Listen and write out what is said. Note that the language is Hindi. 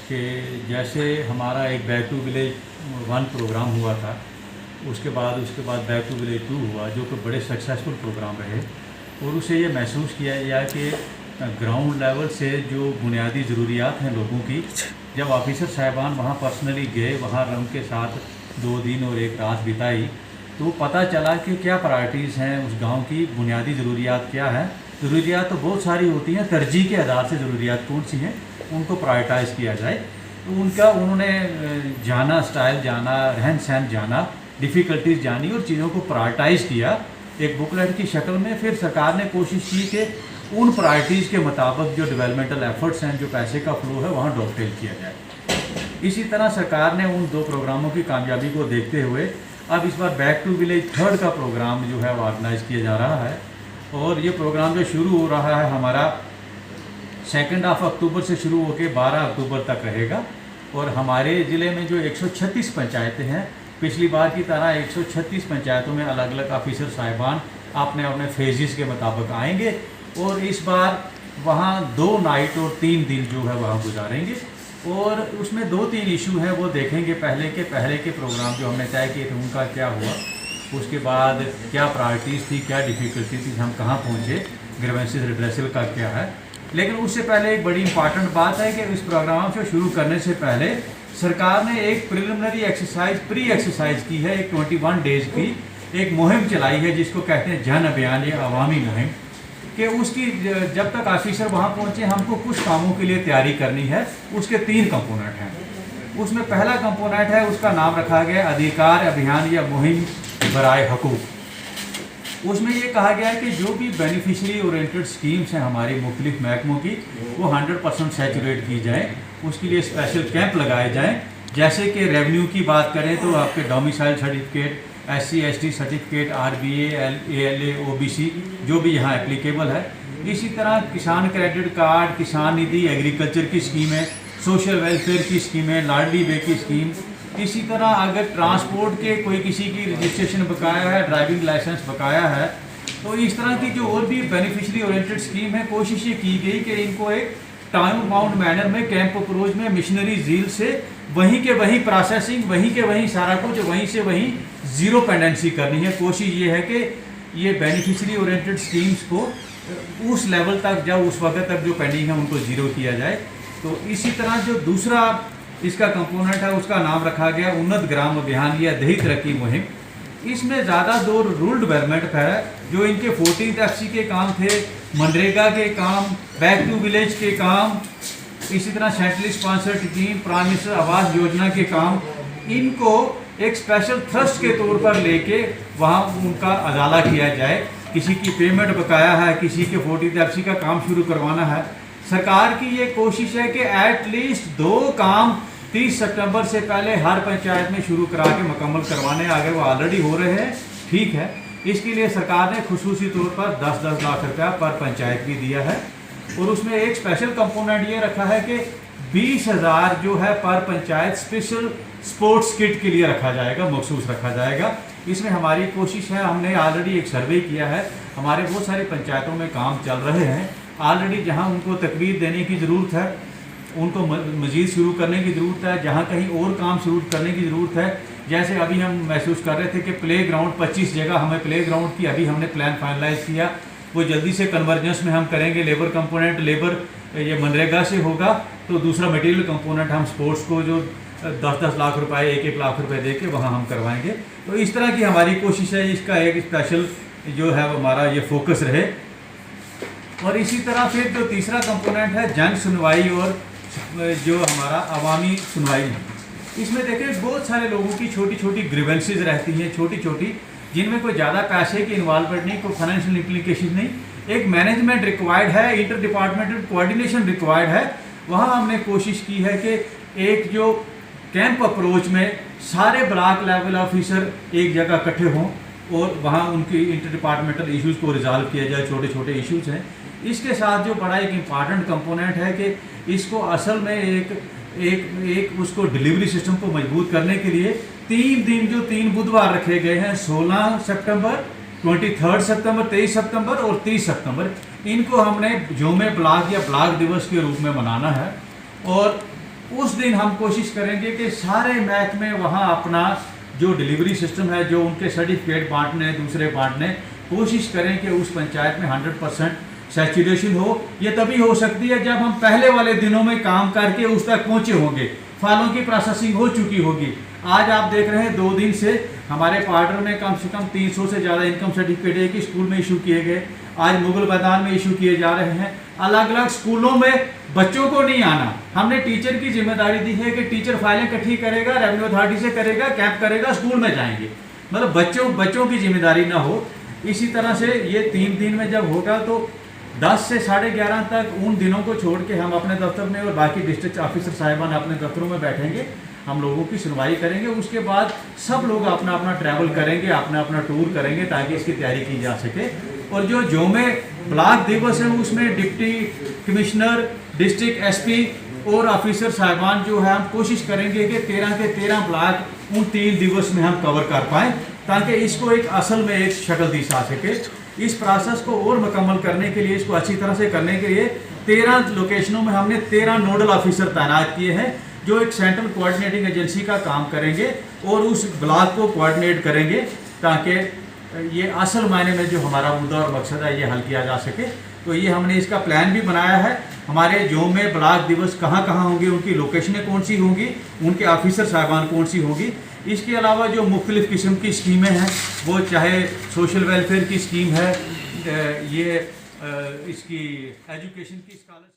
कि जैसे हमारा एक बैक टू विलेज 1 प्रोग्राम हुआ था, उसके बाद बैक टू विलेज 2 हुआ, जो कि बड़े सक्सेसफुल प्रोग्राम रहे। और उसे ये महसूस किया गया कि ग्राउंड लेवल से जो बुनियादी ज़रूरियात हैं लोगों की, जब ऑफिसर साहिबान वहाँ पर्सनली गए, वहाँ उनके साथ 2 दिन और 1 रात बिताई, तो पता चला कि क्या प्रायोरिटीज़ हैं उस गांव की, बुनियादी ज़रूरियात क्या है। ज़रूरियात तो बहुत सारी होती हैं, तरजीह के आधार से ज़रूरियात कौन सी हैं उनको प्रायोरिटाइज़ किया जाए। तो उन्होंने जाना, स्टाइल जाना, रहन सहन जाना, डिफ़िकल्टीज जानी और चीज़ों को प्रायोरिटाइज़ किया एक बुकलेट की शक्ल में। फिर सरकार ने कोशिश की कि उन प्रायोरिटीज़ के मुताबिक जो डेवलपमेंटल एफर्ट्स हैं, जो पैसे का फ्लो है, वहाँ डॉकटेल किया जाए। इसी तरह सरकार ने उन 2 प्रोग्रामों की कामयाबी को देखते हुए अब इस बार बैक टू विलेज 3 का प्रोग्राम जो है वो ऑर्गेनाइज़ किया जा रहा है। और ये प्रोग्राम जो शुरू हो रहा है हमारा 2 अक्टूबर से शुरू होकर 12 अक्टूबर तक रहेगा। और हमारे ज़िले में जो 136 पंचायतें हैं, पिछली बार की तरह 136 पंचायतों में अलग अलग ऑफिसर साहिबान अपने अपने फेजेस के मुताबिक आएंगे और इस बार वहाँ 2 नाइट और 3 दिन जो है वहाँ गुजारेंगे। और उसमें 2-3 इशू हैं वो देखेंगे। पहले के प्रोग्राम जो हमने तय किए थे उनका क्या हुआ, उसके बाद क्या प्रायोरिटीज़ थी, क्या डिफ़िकल्टी थी, हम कहाँ पहुँचे, ग्रीवेंसेस रिड्रेसल का क्या है। लेकिन उससे पहले एक बड़ी इंपॉर्टेंट बात है कि इस प्रोग्राम को शुरू करने से पहले सरकार ने एक प्रिलिमिनरी एक्सरसाइज, प्री एक्सरसाइज की है, एक 21 डेज़ की एक मुहिम चलाई है जिसको कहते हैं जन अभियान या अवामी मुहिम। कि उसकी जब तक ऑफिसर वहाँ पहुँचे हमको कुछ कामों के लिए तैयारी करनी है। उसके 3 कंपोनेंट हैं। उसमें पहला कंपोनेंट है, उसका नाम रखा गया अधिकार अभियान या मुहिम बराए हकूक़। उसमें ये कहा गया है कि जो भी बेनिफिशरी ओरिएंटेड स्कीम्स हैं हमारी मुख्तलिफ महकमों की, वो 100% सैचुरेट की जाए। उसके लिए स्पेशल कैंप लगाए जाएँ। जैसे कि रेवेन्यू की बात करें तो आपके domicile certificate, SC ST certificate, RBA, ALA, OBC जो भी यहाँ एप्लीकेबल है। इसी तरह किसान क्रेडिट कार्ड, किसान निधि, एग्रीकल्चर की स्कीमें, सोशल वेलफेयर की स्कीमें, लाडली बे की स्कीम। इसी तरह अगर ट्रांसपोर्ट के कोई किसी की रजिस्ट्रेशन बकाया है, ड्राइविंग लाइसेंस बकाया है, तो इस तरह की जो और भी बेनिफिशरी ओरिएंटेड स्कीम है, कोशिश ये की गई कि इनको एक टाइम बाउंड मैनर में, कैंप अप्रोच में, मिशनरी जील से वहीं के वहीं प्रोसेसिंग, वहीं के वहीं सारा कुछ, वहीं से वहीं ज़ीरो पेंडेंसी करनी है। कोशिश ये है कि ये बेनिफिशरी ओरिएंटेड स्कीम्स को उस लेवल तक, जब उस वक्त तक जो पेंडिंग है उनको ज़ीरो किया जाए। तो इसी तरह जो दूसरा इसका कंपोनेंट है उसका नाम रखा गया उन्नत ग्राम अभियान या दही तरक्की मुहिम। इसमें ज़्यादा दो रूरल डेवलपमेंट है, जो इनके 14th FC के काम थे, मनरेगा के काम, बैक टू विलेज के काम, इसी तरह centrally sponsored scheme, prime minister Awas Yojana के काम, इनको एक स्पेशल थ्रस्ट के तौर पर लेके वहाँ उनका अजाला किया जाए। किसी की पेमेंट बकाया है, किसी के 14th FC का काम शुरू करवाना है। सरकार की ये कोशिश है कि एटलीस्ट 2 काम 30 सितंबर से पहले हर पंचायत में शुरू करा के मुकम्मल करवाने। आगे वो ऑलरेडी हो रहे हैं, ठीक है। इसके लिए सरकार ने खुसूसी तौर पर 10-10 लाख रुपया पर पंचायत भी दिया है। और उसमें एक स्पेशल कंपोनेंट ये रखा है कि 20,000 जो है पर पंचायत स्पेशल स्पोर्ट्स किट के लिए रखा जाएगा, मखसूस रखा जाएगा। इसमें हमारी कोशिश है, हमने ऑलरेडी एक सर्वे किया है, हमारे बहुत सारी पंचायतों में काम चल रहे हैं ऑलरेडी। जहां उनको तकवीर देने की ज़रूरत है, उनको मज़ीद शुरू करने की ज़रूरत है, जहां कहीं और काम शुरू करने की ज़रूरत है। जैसे अभी हम महसूस कर रहे थे कि प्ले ग्राउंड 25 जगह हमें प्ले ग्राउंड की अभी हमने प्लान फाइनलाइज किया, वो जल्दी से कन्वर्जेंस में हम करेंगे। लेबर कंपोनेंट लेबर ये मनरेगा से होगा, तो दूसरा मटेरियल कंपोनेंट हम स्पोर्ट्स को जो 10-10 लाख रुपए, 1-1 लाख रुपए दे के वहाँ हम करवाएंगे। तो इस तरह की हमारी कोशिश है, इसका एक स्पेशल जो है हमारा ये फोकस रहे। और इसी तरह फिर जो तीसरा कंपोनेंट है जन सुनवाई और जो हमारा अवामी सुनवाई है, इसमें देखिए बहुत सारे लोगों की छोटी छोटी ग्रीवेंसेस रहती हैं, छोटी छोटी, जिनमें कोई ज़्यादा पैसे की इन्वॉल्वमेंट नहीं, कोई फाइनेंशियल इम्प्लीकेशन नहीं। एक मैनेजमेंट रिक्वायर्ड है, इंटर डिपार्टमेंटल कोऑर्डिनेशन रिक्वायर्ड है। वहाँ हमने कोशिश की है कि एक जो कैंप अप्रोच में सारे ब्लॉक लेवल ऑफिसर एक जगह इकट्ठे हों और वहाँ उनकी इंटर डिपार्टमेंटल इश्यूज़ को रिजॉल्व किया जाए। छोटे छोटे इश्यूज़ हैं। इसके साथ जो बड़ा एक इम्पॉर्टेंट कंपोनेंट है कि इसको असल में एक उसको डिलीवरी सिस्टम को मजबूत करने के लिए 3 दिन जो 3 बुधवार रखे गए हैं, 16 सितंबर, 23 सितंबर, 23 सितंबर और 30 सितंबर, इनको हमने जोमे ब्लॉक या ब्लॉक दिवस के रूप में मनाना है। और उस दिन हम कोशिश करेंगे कि सारे महकमे वहाँ अपना जो डिलीवरी सिस्टम है, जो उनके सर्टिफिकेट बांटने दूसरे बांटने, कोशिश करें कि उस पंचायत में 100% सैचुरेशन हो। ये तभी हो सकती है जब हम पहले वाले दिनों में काम करके उस तक पहुँचे होंगे, फाइलों की प्रोसेसिंग हो चुकी होगी। आज आप देख रहे हैं 2 दिन से हमारे पार्टर में कम से कम 300 से ज़्यादा इनकम सर्टिफिकेट एक ही स्कूल में इशू किए गए, आज मुगल मैदान में इशू किए जा रहे हैं। अलग अलग स्कूलों में बच्चों को नहीं आना, हमने टीचर की जिम्मेदारी दी है कि टीचर फाइलें इकट्ठी करेगा, रेवेन्यू अथॉरिटी से करेगा, कैंप करेगा, स्कूल में जाएंगे, मतलब बच्चों की जिम्मेदारी ना हो। इसी तरह से ये 3 दिन में जब होगा तो 10 से 11:30 तक उन दिनों को छोड़ के हम अपने दफ्तर में और बाकी डिस्ट्रिक्ट ऑफिसर साहिबान अपने दफ्तरों में बैठेंगे, हम लोगों की सुनवाई करेंगे। उसके बाद सब लोग अपना अपना ट्रैवल करेंगे, अपना अपना टूर करेंगे ताकि इसकी तैयारी की जा सके। और जो में ब्लॉक दिवस है उसमें डिप्टी कमिश्नर, डिस्ट्रिक्ट एसपी और ऑफिसर साहिबान जो है, हम कोशिश करेंगे कि 13 के 13 ब्लॉक उन 3 दिवस में हम कवर कर पाएँ ताकि इसको एक असल में एक शक्ल दी जा सके। इस प्रोसेस को और मुकम्मल करने के लिए, इसको अच्छी तरह से करने के लिए 13 लोकेशनों में हमने 13 नोडल ऑफिसर तैनात किए हैं जो एक सेंट्रल कोऑर्डिनेटिंग एजेंसी का काम करेंगे और उस ब्लॉक को कोऑर्डिनेट करेंगे ताकि ये असल मायने में जो हमारा मुद्दा और मकसद है ये हल किया जा सके। तो ये हमने इसका प्लान भी बनाया है। हमारे जोम में ब्लॉक दिवस कहाँ कहाँ होंगे, उनकी लोकेशनें कौन सी होंगी, उनके ऑफिसर साहिबान कौन सी होगी। इसके अलावा जो मुख्तलिफ़ किस्म की स्कीमें हैं, वो चाहे सोशल वेलफेयर की स्कीम है, ये इसकी एजुकेशन की स्कॉलरशिप